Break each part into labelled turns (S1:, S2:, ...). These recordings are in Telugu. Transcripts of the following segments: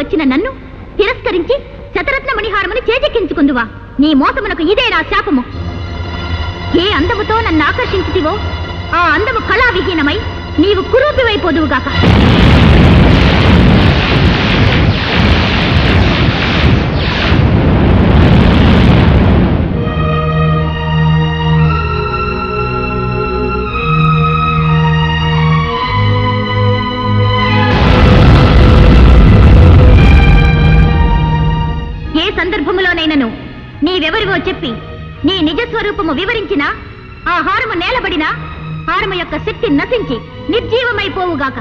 S1: వచ్చిన నన్ను తిరస్కరించి శతరత్న మణిహారముని చేజెక్కించుకుందువా? నీ మోసమునకు ఇదే నా శాపము. ఏ అందముతో నన్ను ఆకర్షించితివో ఆ అందము కళావిహీనమై నీవు కురూపివైపోదువుగాక. ఏ సందర్భములోనైనను నీవెవరివో చెప్పి నీ నిజస్వరూపము వివరించినా ఆ హారము నేలబడినా హారము యొక్క శక్తి నశించి నిర్జీవమైపోవుగాక.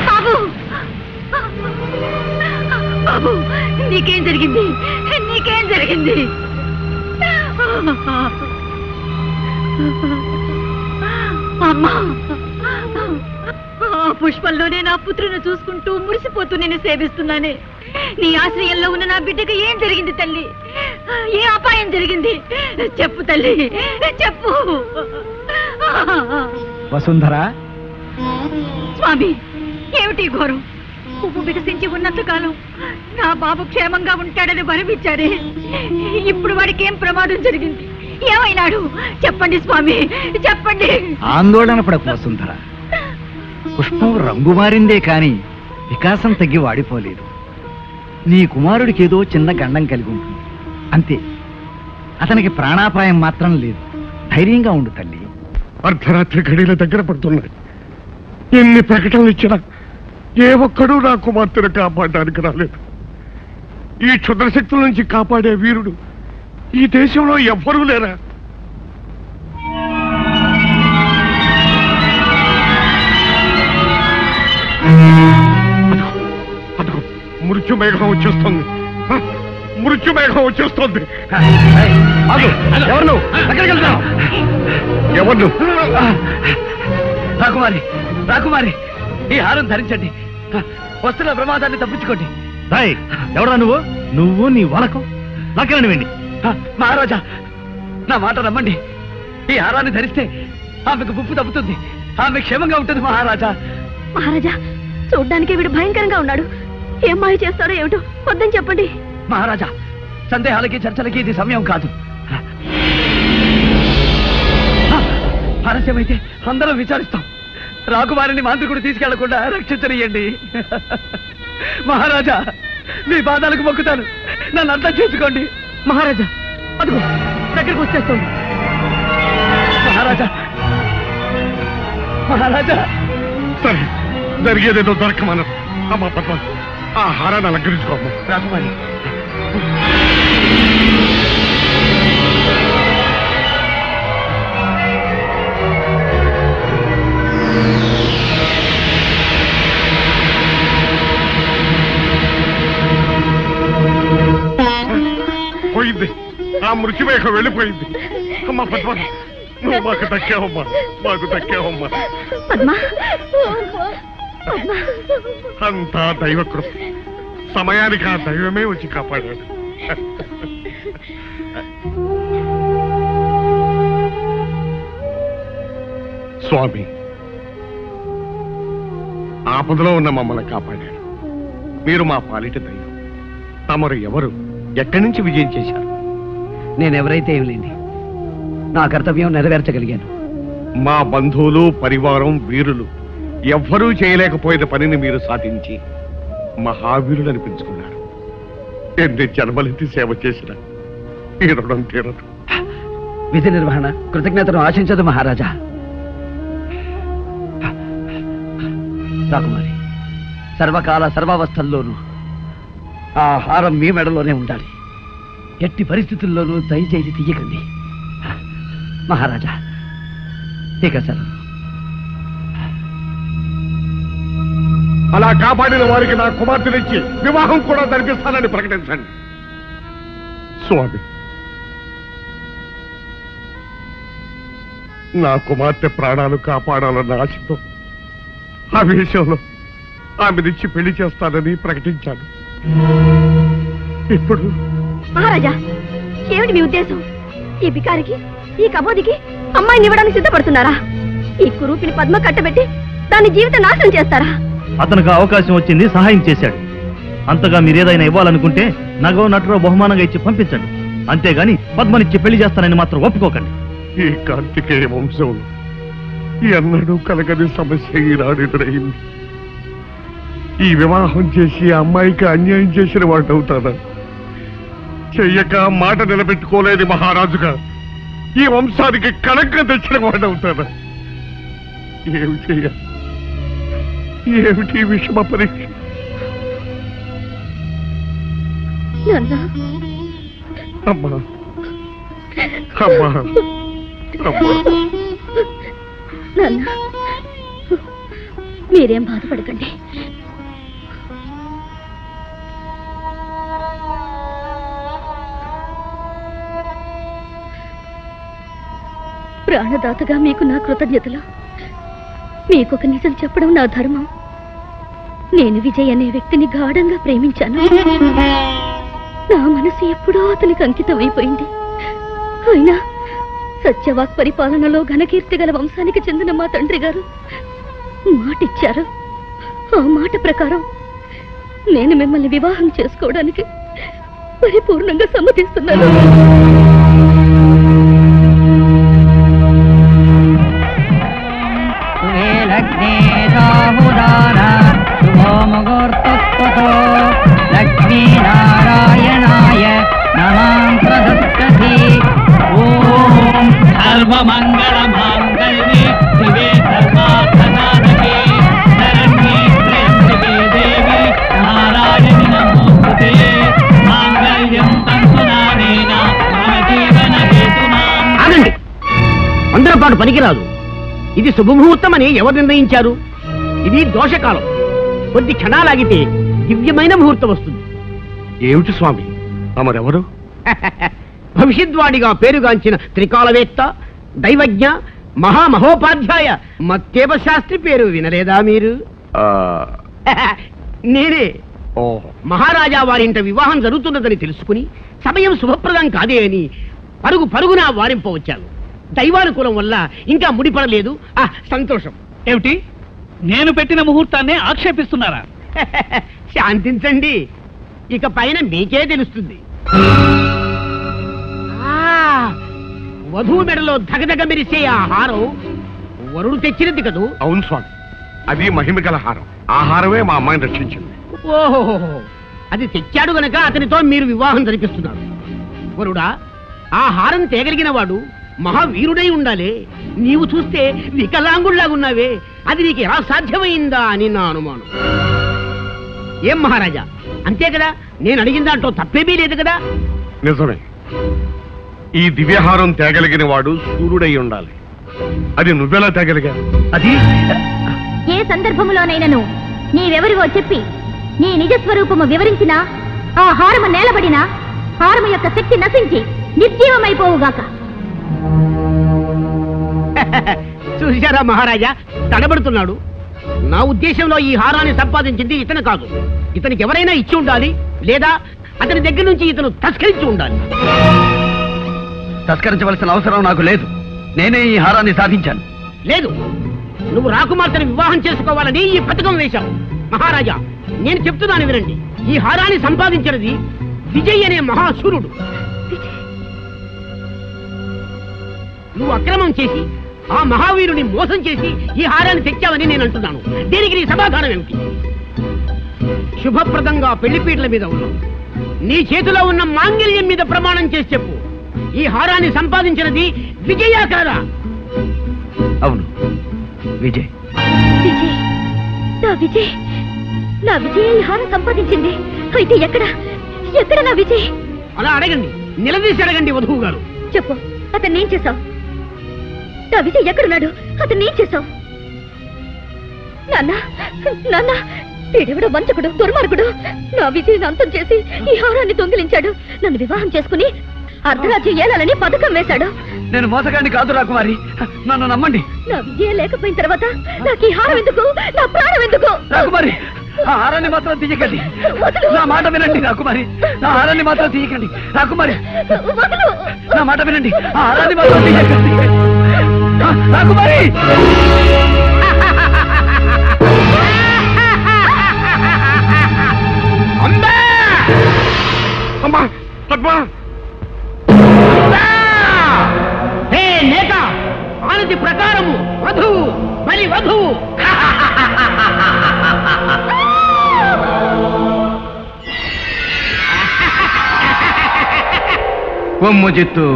S1: బాబు, బాబు, నీకేం జరిగింది? నీకేం జరిగింది? అమ్మా, పుష్పంలోనే నా పుత్రుని చూసుకుంటూ మురిసిపోతూ నేను సేవిస్తున్నానే. నీ ఆశ్రయంలో ఉన్న నా బిడ్డకు ఏం జరిగింది తల్లి? ఏ అపాయం జరిగింది? చెప్పు తల్లి, చెప్పు.
S2: వసుంధర,
S1: స్వామి, ఏమిటి ఘోరం? పువ్వు వికసించి ఉన్నంతకాలం నా బాబు క్షేమంగా ఉంటాడని వరమిచ్చారే. ఇప్పుడు వాడికి ఏం ప్రమాదం జరిగింది? ఏమైనాడు? చెప్పండి స్వామి, చెప్పండి.
S2: ఆందోళన పడకు వసుంధర. పుష్పం రంగు మారిందే కాని వికాసం తగ్గి వాడిపోలేదు. నీ కుమారుడికి ఏదో చిన్న గండం కలిగి ఉంటుంది అంతే. అతనికి ప్రాణాపాయం మాత్రం లేదు. ధైర్యంగా ఉండు తల్లి.
S3: అర్ధరాత్రి గడియల దగ్గర పడుతున్నాయి. ఎన్ని ప్రకటనలు ఇచ్చినా ఏ ఒక్కడూ నా కుమార్తెను కాపాడడానికి రాలేదు. ఈ క్షుద్రశక్తుల నుంచి కాపాడే వీరుడు ఈ దేశంలో ఎవ్వరూ లేరా? అదిగో మృత్యు మేఘం వచ్చేస్తుంది. మృత్యు మేఘం వచ్చేస్తుంది. ఎవరు?
S2: రాకుమారి, రాకుమారి, ఈ హారం ధరించండి. వస్తున్న ప్రమాదాన్ని తప్పించుకోండి. ఎవరా నువ్వు? నువ్వు నీ వాలకం నాకేనండి వెండి. మహారాజా, నా మాట నమ్మండి. ఈ హారాన్ని ధరిస్తే ఆమెకు ముప్పు తప్పుతుంది. ఆమె క్షేమంగా ఉంటుంది. మహారాజా,
S1: మహారాజా, చూడ్డానికి వీడు భయంకరంగా ఉన్నాడు. ఏం మాయ చేస్తాడో ఏమిటో, వద్దని చెప్పండి.
S2: మహారాజా, సందేహాలకి చర్చలకి ఇది సమయం కాదు. ఆలస్యమైతే అందరం విచారిస్తాం. రాకుమారిని మాంత్రికుడు తీసుకెళ్లకుండా రక్షించనియండి. మహారాజా, మీ పాదాలకు మొక్కుతాను. నన్ను అర్థం చేసుకోండి. మహారాజా, అదిగో దగ్గరకు వచ్చేస్తుంది. మహారాజా, మహారాజా.
S3: సరే, జరిగేదేదో దొరకమను. అమ్మా పద్మ, ఆ హారాన్ని అలంకరించుకోమ్మా.
S2: రాకుమారి,
S3: పోయింది. ఆ మృత్యుమేఘం వెళ్ళిపోయింది. అమ్మా పద్మ, నువ్వు మాకు దక్కావమ్మా, మాకు దక్కావమ్మా. అంతా దైవకృప. సమయానికి ఆ దైవమే వచ్చి కాపాడాడు. స్వామి, ఆపదలో ఉన్న మమ్మల్ని కాపాడాడు. మీరు మా పాలిట దైవం. తమరు ఎవరు? ఎక్కడి నుంచి విజయం చేశారు?
S2: నేనెవరైతే ఏం లేండి, నా కర్తవ్యం నెరవేర్చగలిగాను.
S3: మా బంధువులు, పరివారం, వీరులు ఎవ్వరూ చేయలేకపోయిన పనిని మీరు సాధించి మహావీరులు అనిపించుకున్నారు. ఎన్ని జన్మలెత్తి సేవ చేసిన ఈ రుణం తీరదు.
S2: విధి నిర్వహణ కృతజ్ఞతను ఆశించదు మహారాజా. రాకుమారి, సర్వకాల సర్వావస్థల్లోనూ ఆ హారం మీ మెడలోనే ఉండాలి. ఎట్టి పరిస్థితుల్లోనూ దయచేసి తీయకండి మహారాజా. ఇక సెలవు.
S3: అలా కాపాడిన వారికి నా కుమార్తెనిచ్చి వివాహం కూడా జరిపిస్తానని ప్రకటించండి. స్వామి, నా కుమార్తె ప్రాణాలు కాపాడాలన్న ఆశతో ఆ విషయంలో ఆమెనిచ్చి పెళ్లి చేస్తానని ప్రకటించాను. ఇప్పుడు
S1: మహారాజా, ఏమిటి మీ ఉద్దేశం? ఈ బికారికి, ఈ కబోదికి అమ్మాయిని ఇవ్వడానికి సిద్ధపడుతున్నారా? ఈ కురూపిని పద్మ కట్టబెట్టి దాని జీవితం నాశనం చేస్తారా?
S2: అతనికి అవకాశం వచ్చింది, సహాయం చేశాడు. అంతగా మీరేదైనా ఇవ్వాలనుకుంటే నగో నటురో బహుమానంగా ఇచ్చి పంపించండి. అంతేగాని పద్మనిచ్చి పెళ్లి చేస్తానని మాత్రం ఒప్పుకోకండి.
S3: ఈ కార్తికేయ వంశంలో ఎన్నడూ కలగని సమస్య ఈనాడు ఎదురైంది. ఈ వివాహం చేసి అమ్మాయికి అన్యాయం చేసిన వాడు అవుతాడా? చెయ్యక మాట నిలబెట్టుకోలేని మహారాజుగా ఈ వంశానికి కళంకం తెచ్చిన వాడు అవుతాడా? ఏమి చెయ్యాలి? ఏమిటి విషమ పరీక్ష? అమ్మా అమ్మా అమ్మా,
S1: మీరేం బాధపడకండి. ప్రాణదాతగా మీకు నా కృతజ్ఞతలు. మీకొక నిజం చెప్పడం నా ధర్మం. నేను విజయ్ అనే వ్యక్తిని గాఢంగా ప్రేమించాను. నా మనసు ఎప్పుడో అతనికి అంకితం అయిపోయింది. అయినా సత్యవాక్ పరిపాలనలో ఘనకీర్తి గల వంశానికి చెందిన మా తండ్రి గారు మాటిచ్చారు. ఆ మాట ప్రకారం నేను మిమ్మల్ని వివాహం చేసుకోవడానికి పరిపూర్ణంగా సమ్మతిస్తున్నాను.
S4: లక్ష్మీనారాయణాయ నమః ప్రదత్తతి. ఓం సర్వమంగళ మాంగళ్యే శివే సర్వార్థసాధకే శరణ్యే త్ర్యంబకే దేవి నారాయణి నమోస్తుతే. మాంగళ్యం తంతునానేన మమ జీవన హేతునాం.
S5: ఆగండి, అందరి పాటు పనికిరాదు. ఇది శుభముహూర్తం అని ఎవరు నిర్ణయించారు? ఇది దోషకాలం. కొద్ది క్షణాలాగితే దివ్యమైన ముహూర్తం వస్తుంది.
S3: ఏమిటి స్వామి తమరెవరు?
S5: భవిష్యద్వాడిగా పేరుగాంచిన త్రికాలవేత్త, దైవజ్ఞ, మహామహోపాధ్యాయ మత్తేవ శాస్త్రి పేరు వినలేదా మీరు? నేనే. మహారాజా వారింట వివాహం జరుగుతున్నదని తెలుసుకుని సమయం శుభప్రదం కాదే అని పరుగు పరుగున వారింపవచ్చాను. దైవానుకూలం వల్ల ఇంకా ముడిపడలేదు. సంతోషం.
S4: ఏమిటి, నేను పెట్టిన ముహూర్తాన్ని ఆక్షేపిస్తున్నారా?
S5: శాంతించండి, ఇక పైన మీకే తెలుస్తుంది. వధువు మెడలో ధగధగ మెరిసే ఆ హారం వరుడు తెచ్చినది కదూ?
S3: అవును స్వామి, అది మహిమగల హారం. ఆ హారమే మా అమ్మాయిని రక్షించింది.
S5: ఓహో, అది తెచ్చాడు గనక అతనితో మీరు వివాహం జరిపిస్తున్నారు. వరుడా, ఆ హారం తేగలిగిన వాడు మహావీరుడై ఉండాలి. నీవు చూస్తే వికలాంగుళ్లాగున్నావే, అది నీకు ఎలా సాధ్యమైందా అని నా అనుమానం. ఏం మహారాజా, అంతే కదా? నేను అడిగిన దాంట్లో తప్పేమీ లేదు కదా?
S3: నిజమే. ఈ దివ్యహారం తేగలిగిన వాడు సూర్యుడై ఉండాలి. అది నువ్వెలా తేగలిగా?
S2: అది
S1: ఏ సందర్భములోనైనను నీవెవరివో చెప్పి నీ నిజస్వరూపము వివరించినా ఆ హారము నేలబడినా హారము యొక్క శక్తి నశించి నిర్జీవమైపోవుగాక.
S5: చూశారా మహారాజా, తడబడుతున్నాడు. నా ఉద్దేశంలో ఈ హారాన్ని సంపాదించింది ఇతను కాదు. ఇతనికి ఎవరైనా ఇచ్చి ఉండాలి, లేదా అతని దగ్గర నుంచి ఇతను తస్కరించి ఉండాలి.
S2: తస్కరించవలసిన అవసరం నాకు లేదు. నేనే ఈ హారాన్ని సాధించాను.
S5: లేదు, నువ్వు రాకుమార్తెను వివాహం చేసుకోవాలని ఈ పథకం వేశావు. మహారాజా, నేను చెప్తున్నాను వినండి. ఈ హారాన్ని సంపాదించినది విజయ్ అనే మహాసూరుడు. నువ్వు అక్రమం చేసి ఆ మహావీరుని మోసం చేసి ఈ హారాన్ని తెచ్చావని నేను అంటున్నాను. దీనికి నీ సమాధానం ఏమిటి? శుభప్రదంగా పెళ్లిపీటల మీద ఉన్నావు. నీ చేతిలో ఉన్న మాంగళ్యం మీద ప్రమాణం చేసి చెప్పు, ఈ హారాన్ని సంపాదించినది విజయా కాదా?
S2: అవును, విజయ్.
S1: విజయ్, నా విజయ్ ఈ హారం సంపాదించింది. అయితే ఎక్కడ నా విజయ్?
S5: అలా అడగండి, నిలదీసి అడగండి వధువు గారు.
S1: చెప్పు, అతన్ని ఏం చేశావు? నా విజయ్ ఎక్కడున్నాడు? అతన్ని ఏం చేశావు? నాన్న, వీడెవడో వంచకుడు, దుర్మార్గుడు. నా విజయ్ని అంతం చేసి ఈ హారాన్ని దొంగిలించాడు. నన్ను వివాహం చేసుకుని అర్ధరాజ్యం ఏలాలని పథకం వేశాడు.
S2: నేను మోసగాన్ని కాదు రాకుమారి, నన్ను నమ్మండి.
S1: నా విజయం లేకపోయిన తర్వాత నాకు ఈ హారం ఎందుకు? నా ప్రాణం ఎందుకు?
S2: రాకుమారి, ఆ హారాన్ని మాత్రం తీయకండి. నా మాట వినండి రాకుమారి, నా హారాన్ని మాత్రం తీయకండి. రాకుమారి, నా మాట వినండి, ఆ హారాన్ని మాత్రం తీయకండి. రాకుమారి,
S3: పద్మ
S5: హే నేత, ఆనతి ప్రకారము వధువు బలి వధువు.
S2: కొమ్ము జిత్తు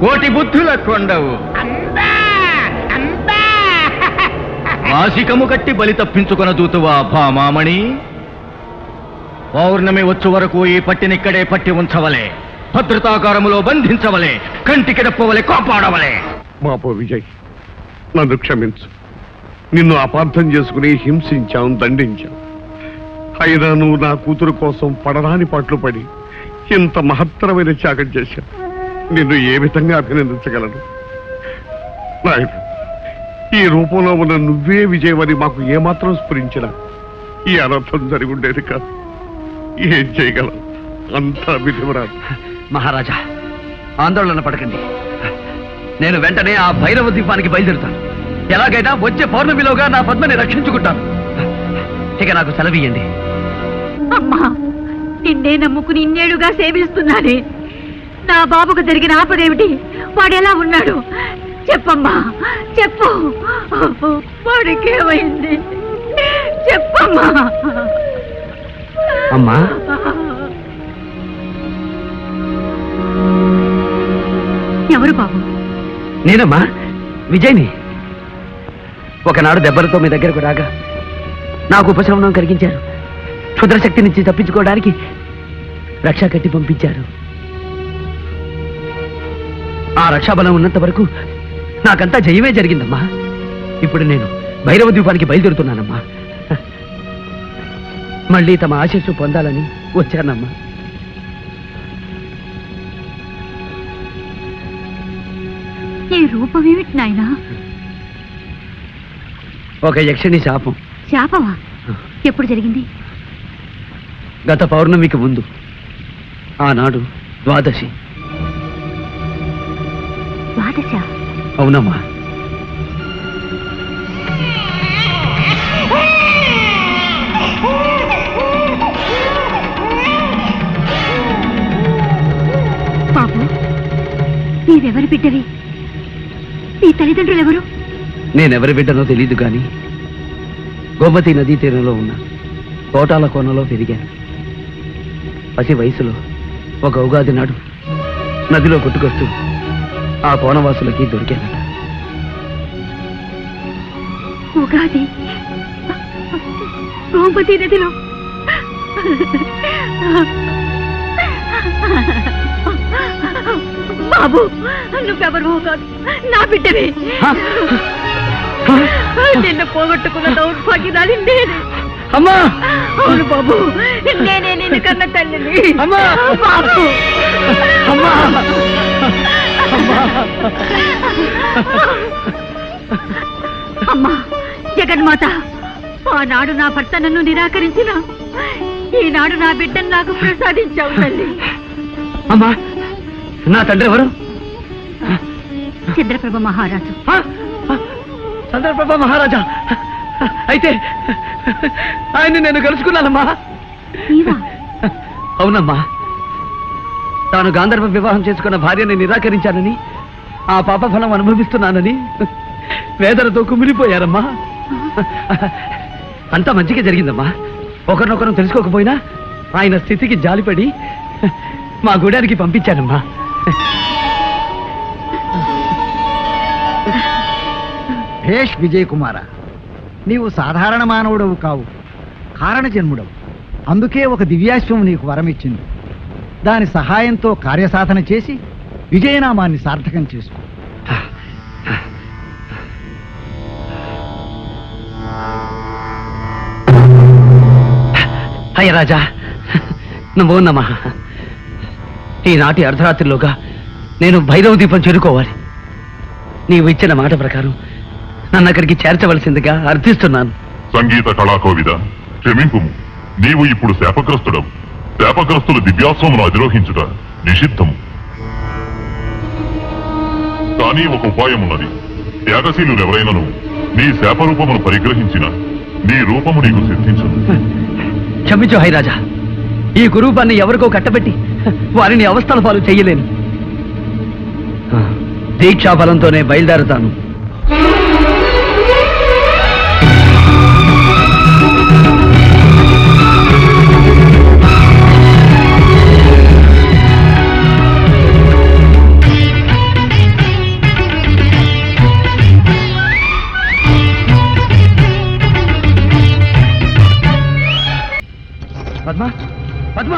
S2: కోటి బుద్ధుల కొండవు, మాసికము కట్టి బలి తప్పించుకొన దూతువా భామామణి. పౌర్ణమి వచ్చు వరకు ఈ పట్టినిక్కడే పట్టి ఉంచవలే, భద్రతాకారములో బంధించవలే, కంటికి రెప్పవలే కాపాడవలే.
S3: మాపో విజయ్, నన్ను క్షమించు. నిన్ను అపార్థం చేసుకుని హింసించాం, దండించాం. అయినా నువ్వు నా కూతురు కోసం పడరాని పాటలు పడి ఇంత మహత్తరమైన త్యాగం చేశావు. నిన్ను ఏ విధంగా అభినందించగలను? నాయన, ఈ రూపంలో ఉన్న నువ్వే విజయమని మాకు ఏమాత్రం స్ఫురించినా ఈ అనర్థం జరిగి ఉండేది కాదు. ఏం చేయగలం? అంతా విధివరాదు.
S2: మహారాజా, ఆందోళన పడకండి. నేను వెంటనే ఆ భైరవ ద్వీపానికి బయలుదేరుతాను. ఎలాగైనా వచ్చే పౌర్ణమిలోగా నా పద్మని రక్షించుకుంటాను. ఇక నాకు సెలవియండి.
S1: అమ్మా, నిన్నే నమ్ముకుని ఇన్నేళ్లుగా సేవిస్తున్నానే. నా బాబుకు జరిగిన ఆపదేమిటి? వాడెలా ఉన్నాడు? చెప్పమ్మా, చెప్పు. వాడికేమైంది? చెప్పమ్మా.
S2: అమ్మా,
S1: ఎవరు బాబు?
S2: నేనమ్మా, విజయ్ని. ఒకనాడు దెబ్బలతో మీ దగ్గరకు రాగా నాకు ఉపశమనం కలిగించారు. క్షుద్రశక్తి నుంచి తప్పించుకోవడానికి రక్షా కట్టి పంపించారు. ఆ రక్షాబలం ఉన్నంత వరకు నాకంతా జయమే జరిగిందమ్మా. ఇప్పుడు నేను భైరవ ద్వీపానికి బయలుదేరుతున్నానమ్మా. మళ్ళీ తమ ఆశీస్సు పొందాలని వచ్చానమ్మా.
S1: ఈ రూపమేమిటి నాయనా?
S2: ఒక యక్షిణి శాపం.
S1: శాపమా? ఎప్పుడు జరిగింది?
S2: గత పౌర్ణమికి ముందు. ఆనాడు ద్వాదశి.
S1: ద్వాదశ?
S2: అవునమ్మా.
S1: బాబు, నీవెవరు బిడ్డవి? నీ తల్లిదండ్రులు ఎవరు?
S2: నేనెవరి బిడ్డనో తెలీదు కానీ గోమతి నదీ తీరంలో ఉన్న తోటాల కోనలో పెరిగాను. పసి వయసులో ఒక ఉగాది నాడు నదిలో కొట్టుకొస్తూ ఆ కోనవాసులకి దొరికానట.
S1: ఉగాది గోమతి నదిలో? బాబు, నువ్వెవరు కాదు, నా బిడ్డవి. నిన్ను పోగొట్టుకున్న దౌర్భాగ్యరాలి నేనే.
S2: అమ్మా!
S1: అవును బాబు, నేనే నిన్ను కన్న తల్లిని.
S2: అమ్మా!
S1: బాబు!
S2: అమ్మా!
S1: అమ్మా, జగన్మాత, ఆనాడు నా భర్త నన్ను నిరాకరించిన ఈనాడు నా బిడ్డను నాకు ప్రసాదించావు తల్లి.
S2: అమ్మా, నా తండ్రి ఎవరు?
S1: చంద్రప్రభ మహారాజు.
S2: చంద్రప్రభ మహారాజా? అయితే ఆయన్ని నేను కలుసుకున్నానమ్మా.
S1: నీవా?
S2: అవునమ్మా. తాను గాంధర్వ వివాహం చేసుకున్న భార్యని నిరాకరించానని, ఆ పాప ఫలం అనుభవిస్తున్నానని వేదనతో కుమిలిపోయారమ్మా. అంతా మంచిగా జరిగిందమ్మా. ఒకరినొకరు తెలుసుకోకపోయినా ఆయన స్థితికి జాలిపడి మా గూడానికి పంపించానమ్మా.
S6: భేష్ విజయ్ కుమార, నీవు సాధారణ మానవుడవు కావు, కారణ జన్ముడవు. అందుకే ఒక దివ్యాశ్వం నీకు వరమిచ్చింది. దాని సహాయంతో కార్యసాధన చేసి విజయనామాన్ని సార్థకం చేసుకో.
S2: అయ్య రాజా, నమోన్నమా. ఈనాటి అర్ధరాత్రిలోగా నేను భైరవ దీపం చేరుకోవాలి. నీవు ఇచ్చిన మాట ప్రకారం నన్ను అక్కడికి చేర్చవలసిందిగా అర్థిస్తున్నాను.
S7: సంగీత కళాకోవిద, క్షమింపుము. నీవు ఇప్పుడు శాపగ్రస్తుడవు. శాపగ్రస్తులు దివ్యాశ్వమును అధిరోహించుట నిషిద్ధము. కానీ ఒక ఉపాయమున్నది. త్యాగశీలు ఎవరైనను నీ శాపరూపమును పరిగ్రహించిన నీ రూపము నీకు సిద్ధించదు.
S2: క్షమించు హైరాజా. ఈ కురూపాన్ని ఎవరికో కట్టబెట్టి వారిని అవస్థల పాలు చెయ్యలేను. దీక్షా బలంతోనే బయలుదేరతాను. పద్మ పద్మ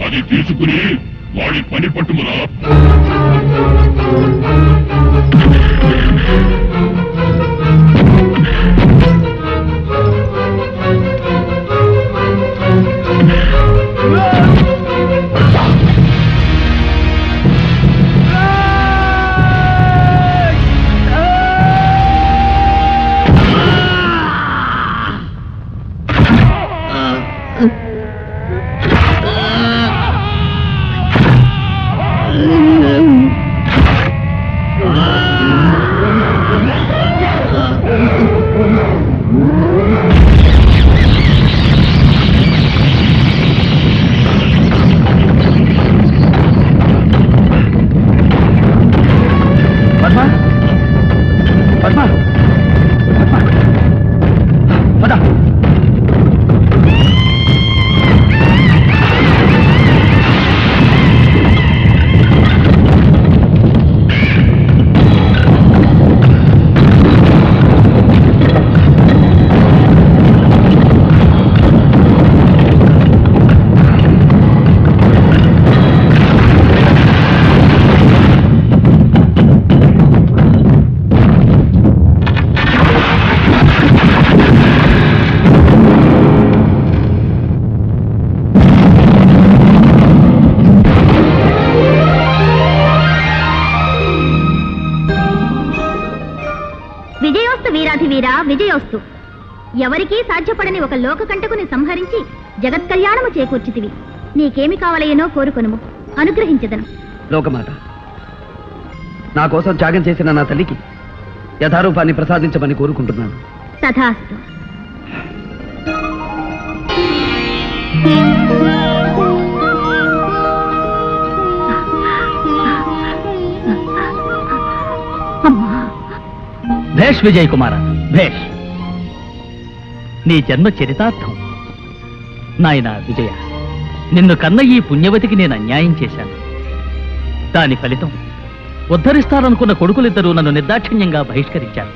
S7: అది తీసుకుని వాడి పని పట్టుమురా.
S1: విజయోస్తు. ఎవరికీ సాధ్యపడని ఒక లోకకంటకుని సంహరించి జగత్కళ్యాణము చేకూర్చితివి. నీకేమి కావలయనో కోరుకొనుము, అనుగ్రహించదను.
S2: లోకమాత, నా కోసం త్యాగం చేసిన నా తల్లికి యథారూపాన్ని ప్రసాదించమని కోరుకుంటున్నాను.
S1: తథాస్తు.
S4: భేష్ విజయ్ కుమార, భేష్. నీ జన్మ చరితార్థం. నాయనా విజయ, నిన్ను కన్న ఈ పుణ్యవతికి నేను అన్యాయం చేశాను. దాని ఫలితం ఉద్ధరిస్తారనుకున్న కొడుకులిద్దరూ నన్ను నిర్దాక్షిణ్యంగా బహిష్కరించారు.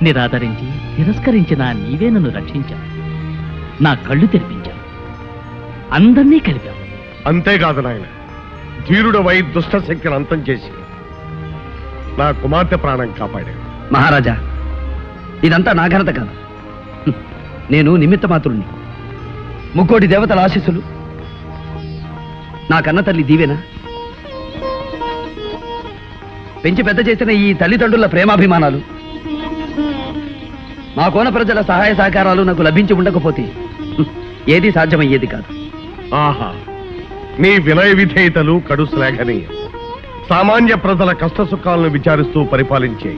S4: నిరాదరించి తిరస్కరించిన నీవే నన్ను రక్షించావు. నా కళ్ళు తెరిపించావు. అందర్నీ కలిపావు.
S3: అంతేకాదు నాయన, ధీరుడవై దుష్ట శక్తిని అంతం చేసి నా కుమార్తె ప్రాణం కాపాడాడు.
S2: మహారాజా, ఇదంతా నా ఘనత కాదు. నేను నిమిత్త మాత్రుణ్ణి. ముక్కోటి దేవతల ఆశీస్సులు, నా కన్న తల్లి దీవెన, పెంచి పెద్ద చేసిన ఈ తల్లిదండ్రుల ప్రేమాభిమానాలు, మా కోన ప్రజల సహాయ సహకారాలు నాకు లభించి ఉండకపోతే ఏది సాధ్యమయ్యేది కాదు.
S3: ఆహా, నీ వినయ విధేయతలు కడు శ్లాఘనీయ. సామాన్య ప్రజల కష్ట సుఖాలను విచారిస్తూ పరిపాలించే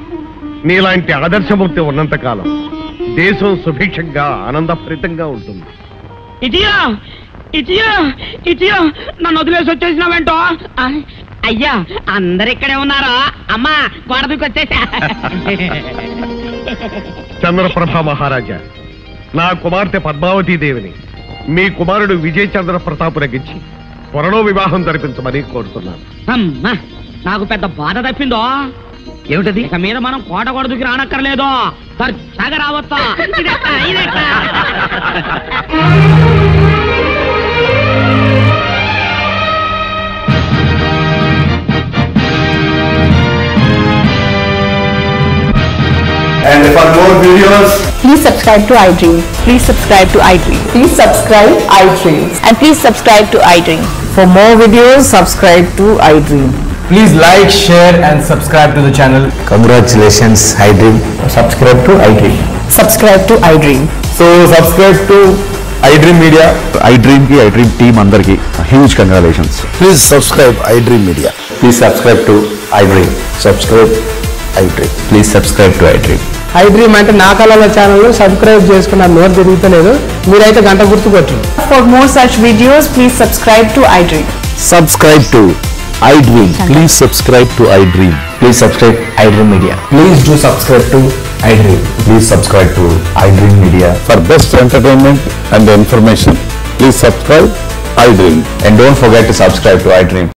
S3: నీలాంటి ఆదర్శమూర్తి ఉన్నంతకాలం దేశం సుభిక్షంగా ఆనందభరితంగా ఉంటుంది.
S5: ఇటియా ఇటియా ఇటియా నన్ను వదిలేసి వచ్చేసినావేంటో. అయ్యా, అందరు ఇక్కడే ఉన్నారా? అమ్మా, గోడ దూకి వచ్చేసా.
S3: చంద్రప్రభ మహారాజా, నా కుమార్తె పద్మావతీ దేవిని మీ కుమారుడు విజయ చంద్ర ప్రతాపునకిచ్చి త్వరలో వివాహం జరిపించమని కోరుతున్నాను.
S5: అమ్మా, నాకు పెద్ద బాధ తప్పిందో.
S2: ఏమిటది?
S5: ఇక మీద మనం కోట గోడ దూకి రానక్కర్లేదు, ఖర్చాగా రావచ్చా.
S7: And for more videos,
S8: Please subscribe to iDream. Please subscribe to iDream. Please subscribe iDream. And please subscribe to iDream. For more videos, subscribe to iDream.
S9: Please like, share and subscribe to the channel.
S10: Congratulations, iDream. Subscribe to iDream.
S8: Subscribe to iDream.
S10: So subscribe to iDream Media. iDream ki iDream team andarki huge congratulations. Please subscribe iDream Media. Please subscribe to iDream. Subscribe iDream. Please subscribe to iDream.
S9: iDream అంటే నా కళల ఛానల్ సబ్స్క్రైబ్ చేసుకున్న నోరు తిరుగుతలేదు. మీరైతే గంట గుర్తుకొచ్చు.
S8: For more such videos, please subscribe to iDream.
S10: Subscribe to iDream. Please subscribe to iDream. Please subscribe iDream Media.
S9: Please do subscribe to iDream.
S10: Please subscribe to iDream Media. For best entertainment and information, please subscribe iDream. And don't forget to subscribe to iDream.